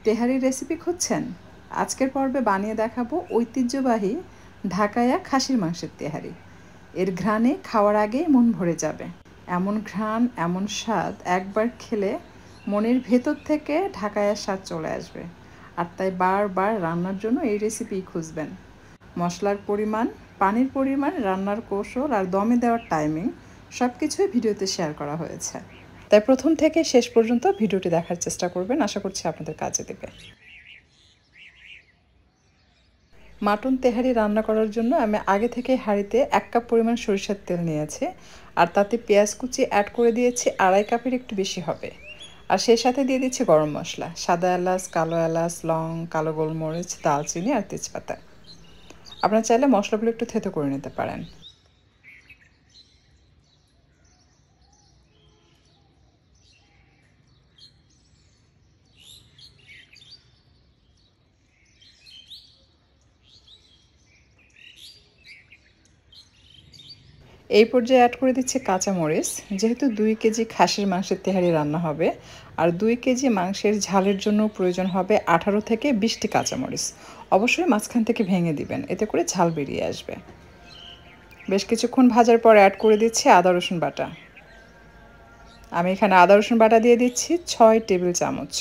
তেহারি recipe খুঁজছেন? আজকের পর্বে বানিয়ে দেখাবো ঐতিহ্যবাহী ঢাকাইয়া খাসির মাংসের তেহারি। এর ঘ্রাণে খাওয়ার আগেই মন ভরে যাবে। এমন ঘ্রাণ, এমন স্বাদ একবার খেলে মনের ভেতর থেকে ঢাকাইয়ার স্বাদ চলে আসবে। আর তাই বারবার রান্নার জন্য এই রেসিপিই খুঁজবেন। মশলার পরিমাণ, পানির পরিমাণ, রান্নার কৌশল আর দমে দেওয়ার টাইমিং সব কিছুই ভিডিওতে শেয়ার করা হয়েছে। তাই প্রথম থেকে শেষ পর্যন্ত ভিডিওটি দেখার চেষ্টা করবেন, আশা করছি আপনাদের কাজে দেবে। মাটন তেহারি রান্না করার জন্য আমি আগে থেকে হাঁড়িতে 1 কাপ পরিমাণ সরিষার তেল নিয়েছি, আর তাতে পেঁয়াজ কুচি অ্যাড করে দিয়েছি 2.5 কাপের একটু বেশি হবে। আর সেই সাথে দিয়ে দিচ্ছি গরম মশলা, সাদা এলাচ, কালো এলাচ, লং, কালো গোলমরিচ, দালচিনি আর তেজপাতা। আপনারা চাইলে মশলাগুলো একটু থেতো করে নিতে পারেন। এই পর্যায়ে অ্যাড করে দিচ্ছি কাঁচামরিচ। যেহেতু 2 কেজি খাসির মাংসের তেহারি রান্না হবে, আর 2 কেজি মাংসের ঝালের জন্য প্রয়োজন হবে 18 থেকে 20টি কাঁচামরিচ। অবশ্যই মাঝখান থেকে ভেঙে দিবেন, এতে করে ঝাল বেরিয়ে আসবে। বেশ কিছুক্ষণ ভাজার পর অ্যাড করে দিচ্ছি আদা রসুন বাটা। আমি এখানে আদা রসুন বাটা দিয়ে দিচ্ছি 6 টেবিল চামচ।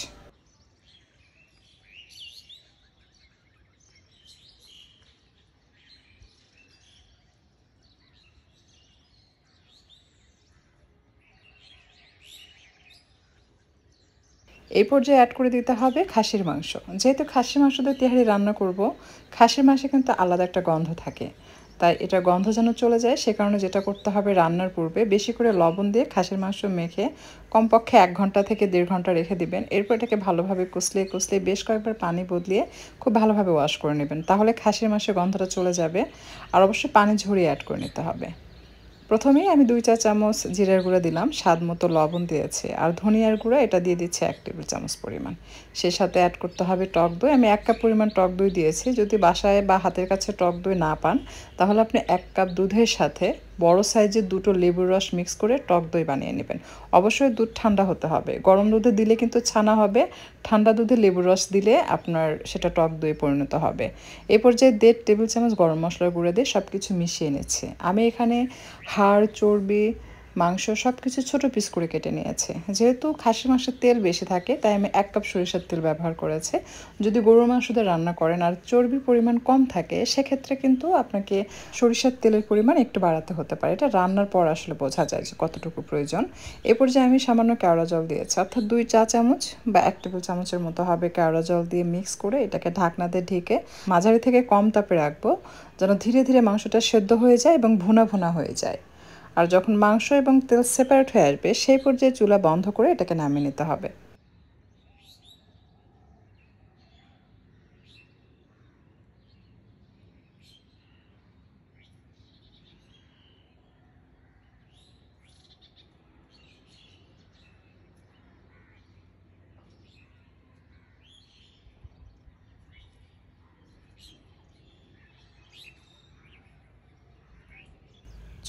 এই পর্যায়ে অ্যাড করে দিতে হবে খাসির মাংস। যেহেতু খাসির মাংস দিয়ে তেহারি রান্না করব, খাসির মাংসে কিন্তু আলাদা একটা গন্ধ থাকে। তাই এটা গন্ধ যেন চলে যায়, সে কারণে যেটা করতে হবে, রান্নার পূর্বে বেশি করে লবণ দিয়ে খাসির মাংস মেখে কমপক্ষে 1 ঘন্টা থেকে 1.5 ঘন্টা রেখে দিবেন। এরপর এটাকে ভালোভাবে কষলিয়ে কষলিয়ে বেশ কয়েকবার পানি বদলিয়ে খুব ভালোভাবে ওয়াশ করে নেবেন। তাহলে খাসির মাংসের গন্ধটা চলে যাবে। আর অবশ্যই পানি ঝরিয়ে অ্যাড করে নিতে হবে। প্রথমেই আমি 2 চা চামচ জিরার গুঁড়া দিলাম, স্বাদ মতো লবণ দিয়েছি, আর ধনিয়ার গুঁড়া এটা দিয়ে দিচ্ছি 1 টেবিল চামচ পরিমাণ। সেই সাথে অ্যাড করতে হবে টক দই। আমি 1 কাপ পরিমাণ টক দই দিয়েছি। যদি বাসায় বা হাতের কাছে টক দই না পান, তাহলে আপনি 1 কাপ দুধের সাথে বড় সাইজের 2টো লেবুর রস মিক্স করে টক দই বানিয়ে নেবেন। অবশ্যই দুধ ঠান্ডা হতে হবে। গরম দুধে দিলে কিন্তু ছানা হবে, ঠান্ডা দুধে লেবুর রস দিলে আপনার সেটা টক দই পরিণত হবে। এই পর্যায়ে 1.5 টেবিল চামচ গরম মশলার গুঁড়ো দিয়ে সব কিছু মিশিয়ে নিচ্ছি। আমি এখানে হাড়, চর্বি, মাংস সব কিছু ছোটো পিস করে কেটে নিয়েছি। যেহেতু খাসির মাংসের তেল বেশি থাকে, তাই আমি 1 কাপ সরিষার তেল ব্যবহার করেছি। যদি গরুর মাংস দিয়ে রান্না করেন আর চর্বির পরিমাণ কম থাকে, সেক্ষেত্রে কিন্তু আপনাকে সরিষার তেলের পরিমাণ একটু বাড়াতে হতে পারে। এটা রান্নার পর আসলে বোঝা যায় যে কতটুকু প্রয়োজন। এ পর্যায়ে আমি সামান্য কেওড়া জল দিয়েছি, অর্থাৎ 2 চা চামচ বা 1 টেবিল চামচের মতো হবে কেওড়া জল দিয়ে মিক্স করে এটাকে ঢাকনা দিয়ে ঢেকে মাঝারি থেকে কম তাপে রাখবো, যেন ধীরে ধীরে মাংসটা সেদ্ধ হয়ে যায় এবং ভুনা ভুনা হয়ে যায়। আর যখন মাংস এবং তেল সেপারেট হয়ে আসবে, সেই পর্যায়ে চুলা বন্ধ করে এটাকে নামিয়ে নিতে হবে।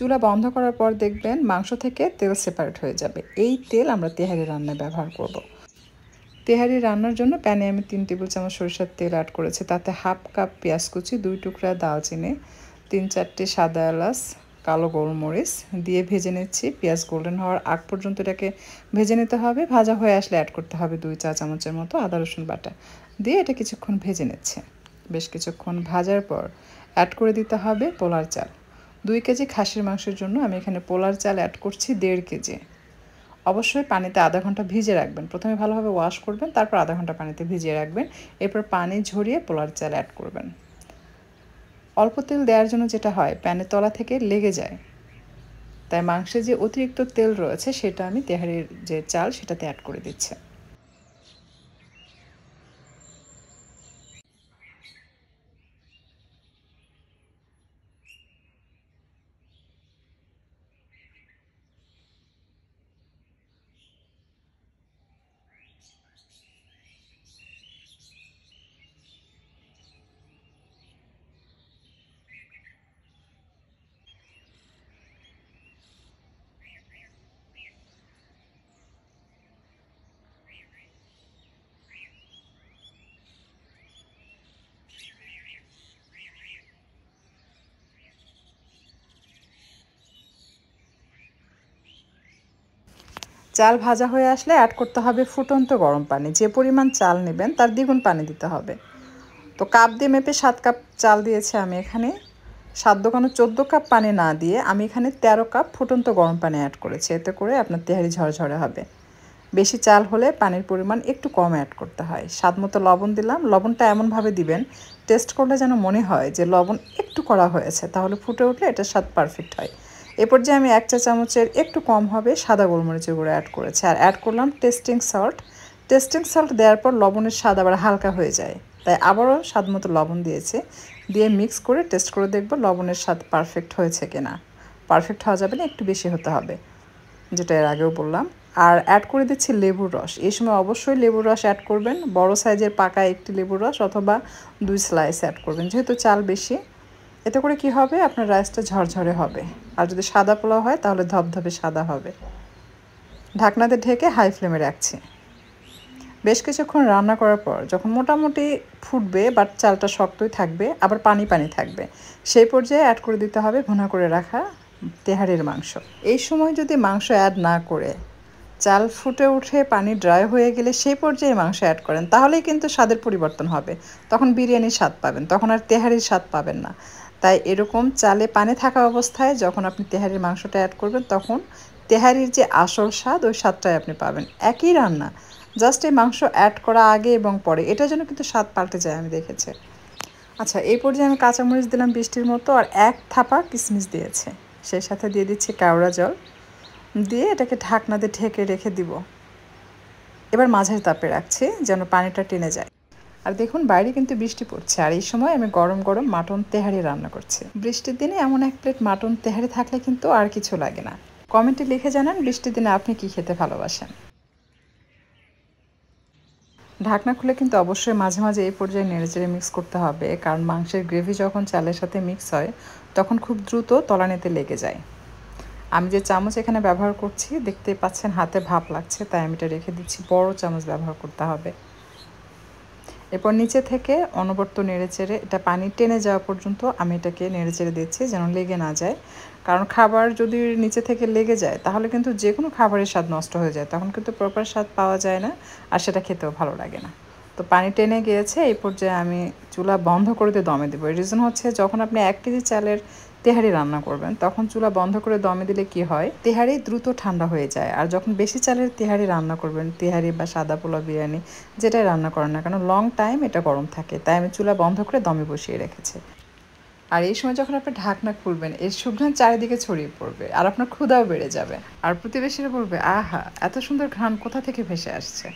চুলা বন্ধ করার পর দেখবেন মাংস থেকে তেল সেপারেট হয়ে যাবে। এই তেল আমরা তেহারি রান্নায় ব্যবহার করব। তেহারি রান্নার জন্য প্যানে আমি 3 টেবিল চামচ সরিষার তেল অ্যাড করেছি। তাতে 1/2 কাপ পেঁয়াজ কুচি, 2 টুকরা দালচিনি, 3-4টি সাদা এলাচ, কালো গোলমরিচ দিয়ে ভেজে নিচ্ছি। পেঁয়াজ গোল্ডেন হওয়ার আগ পর্যন্ত এটাকে ভেজে নিতে হবে। ভাজা হয়ে আসলে অ্যাড করতে হবে 2 চা চামচের মতো আদা রসুন বাটা। দিয়ে এটা কিছুক্ষণ ভেজে নিচ্ছে। বেশ কিছুক্ষণ ভাজার পর অ্যাড করে দিতে হবে পোলার চাল। 2 কেজি খাসির মাংসের জন্য আমি এখানে পোলার চাল অ্যাড করছি 1.5 কেজি। অবশ্যই পানিতে আধা ঘন্টা ভিজিয়ে রাখবেন। প্রথমে ভালোভাবে ওয়াশ করবেন, তারপর আধা ঘন্টা পানিতে ভিজিয়ে রাখবেন। এরপর পানি ঝরিয়ে পোলার চাল অ্যাড করবেন। অল্প তেল দেওয়ার জন্য যেটা হয়, প্যানের তলা থেকে লেগে যায়। তাই মাংসে যে অতিরিক্ত তেল রয়েছে, সেটা আমি তেহারির যে চাল সেটাতে অ্যাড করে দিচ্ছি। চাল ভাজা হয়ে আসলে অ্যাড করতে হবে ফুটন্ত গরম পানি। যে পরিমাণ চাল নেবেন তার দ্বিগুণ পানি দিতে হবে। তো কাপ দিয়ে মেপে 7 কাপ চাল দিয়েছি আমি এখানে। 7 দোকানে 14 কাপ পানি না দিয়ে আমি এখানে 13 কাপ ফুটন্ত গরম পানি অ্যাড করেছি। এতে করে আপনার তেহারি ঝরঝরে হবে। বেশি চাল হলে পানির পরিমাণ একটু কম অ্যাড করতে হয়। স্বাদ মতো লবণ দিলাম। লবণটা এমনভাবে দিবেন টেস্ট করলে যেন মনে হয় যে লবণ একটু করা হয়েছে, তাহলে ফুটে উঠলে এটার স্বাদ পারফেক্ট হয়। এরপর যে আমি 1 চা চামচের একটু কম হবে সাদা গোলমরিচের গুঁড়ো অ্যাড করেছি, আর অ্যাড করলাম টেস্টিং সল্ট। টেস্টিং সল্ট দেওয়ার পর লবণের স্বাদ আবার হালকা হয়ে যায়, তাই আবারও স্বাদ মতো লবণ দিয়েছি। দিয়ে মিক্স করে টেস্ট করে দেখব লবণের স্বাদ পারফেক্ট হয়েছে কিনা। পারফেক্ট হওয়া যাবে না, একটু বেশি হতে হবে, যেটা এর আগেও বললাম। আর অ্যাড করে দিচ্ছি লেবুর রস। এই সময় অবশ্যই লেবুর রস অ্যাড করবেন। বড় সাইজের পাকা একটি লেবুর রস অথবা 2 স্লাইস অ্যাড করবেন, যেহেতু চাল বেশি। এতে করে কি হবে, আপনার রাইসটা ঝরঝরে হবে। আর যদি সাদা পোলাও হয় তাহলে ধবধবে সাদা হবে। ঢাকনাতে ঢেকে হাই ফ্লেমে রাখছি। বেশ কিছুক্ষণ রান্না করার পর যখন মোটামুটি ফুটবে বাট চালটা শক্তই থাকবে, আবার পানি পানি থাকবে, সেই পর্যায়ে অ্যাড করে দিতে হবে ভুনা করে রাখা তেহারির মাংস। এই সময় যদি মাংস অ্যাড না করে চাল ফুটে উঠে পানি ড্রাই হয়ে গেলে সেই পর্যায়ে মাংস অ্যাড করেন, তাহলেই কিন্তু স্বাদের পরিবর্তন হবে। তখন বিরিয়ানির স্বাদ পাবেন, তখন আর তেহারির স্বাদ পাবেন না। তাই এরকম চালে পানি থাকা অবস্থায় যখন আপনি তেহারির মাংসটা অ্যাড করবেন, তখন তেহারির যে আসল স্বাদ ওই স্বাদটাই আপনি পাবেন। একই রান্না, জাস্ট এই মাংস অ্যাড করা আগে এবং পরে, এটার জন্য কিন্তু স্বাদ পাল্টে যায়, আমি দেখেছি। আচ্ছা, এই পর্যায়ে আমি কাঁচামরিচ দিলাম 20টির মতো, আর 1 থাপা কিশমিশ দিয়েছে। সেই সাথে দিয়ে দিচ্ছি কেওড়া জল, দিয়ে এটাকে ঢাকনা দিয়ে ঢেকে রেখে দিব। এবার মাঝারি তাপে রাখছি যেন পানিটা টেনে যায়। আর দেখুন বাইরে কিন্তু বৃষ্টি পড়ছে, আর এই সময় আমি গরম গরম মাটন তেহারি রান্না করছি। বৃষ্টির দিনে এমন 1 প্লেট মাটন তেহারি থাকলে কিন্তু আর কিছু লাগে না। কমেন্টে লিখে জানান বৃষ্টির দিনে আপনি কি খেতে ভালোবাসেন। ঢাকনা খুলে কিন্তু অবশ্যই মাঝে মাঝে এই পর্যায়ে নেড়েচেড়ে মিক্স করতে হবে, কারণ মাংসের গ্রেভি যখন চালের সাথে মিক্স হয় তখন খুব দ্রুত তলানিতে লেগে যায়। আমি যে চামচ এখানে ব্যবহার করছি দেখতে পাচ্ছেন হাতে ভাপ লাগছে, তাই আমি এটা রেখে দিচ্ছি। বড় চামচ ব্যবহার করতে হবে। এরপর নিচে থেকে অনবরত নেড়েচেড়ে এটা পানি টেনে যাওয়া পর্যন্ত আমি এটাকে নেড়েচেড়ে দিচ্ছি যেন লেগে না যায়। কারণ খাবার যদি নিচে থেকে লেগে যায় তাহলে কিন্তু যে কোনো খাবারের স্বাদ নষ্ট হয়ে যায়, তখন কিন্তু প্রপার স্বাদ পাওয়া যায় না, আর সেটা খেতেও ভালো লাগে না। তো পানি টেনে গিয়েছে, এই পর্যায়ে আমি চুলা বন্ধ করে দিয়ে দমে দেবো। এর রিজন হচ্ছে যখন আপনি 1 কেজি চালের তেহারি রান্না করবেন তখন চুলা বন্ধ করে দমে দিলে কি হয়, তেহারি দ্রুত ঠান্ডা হয়ে যায়। আর যখন বেশি চালের তেহারি রান্না করবেন, তেহারি বা সাদা পোলাও, বিরিয়ানি যেটাই রান্না করেন না কেন, লং টাইম এটা গরম থাকে। তাই আমি চুলা বন্ধ করে দমে বসিয়ে রেখেছি। আর এই সময় যখন আপনি ঢাকনা খুলবেন এর সুঘ্রাণ চারিদিকে ছড়িয়ে পড়বে, আর আপনার ক্ষুধাও বেড়ে যাবে। আর প্রতিবেশীরা বলবে, আহা, এত সুন্দর ঘ্রাণ কোথা থেকে ভেসে আসছে।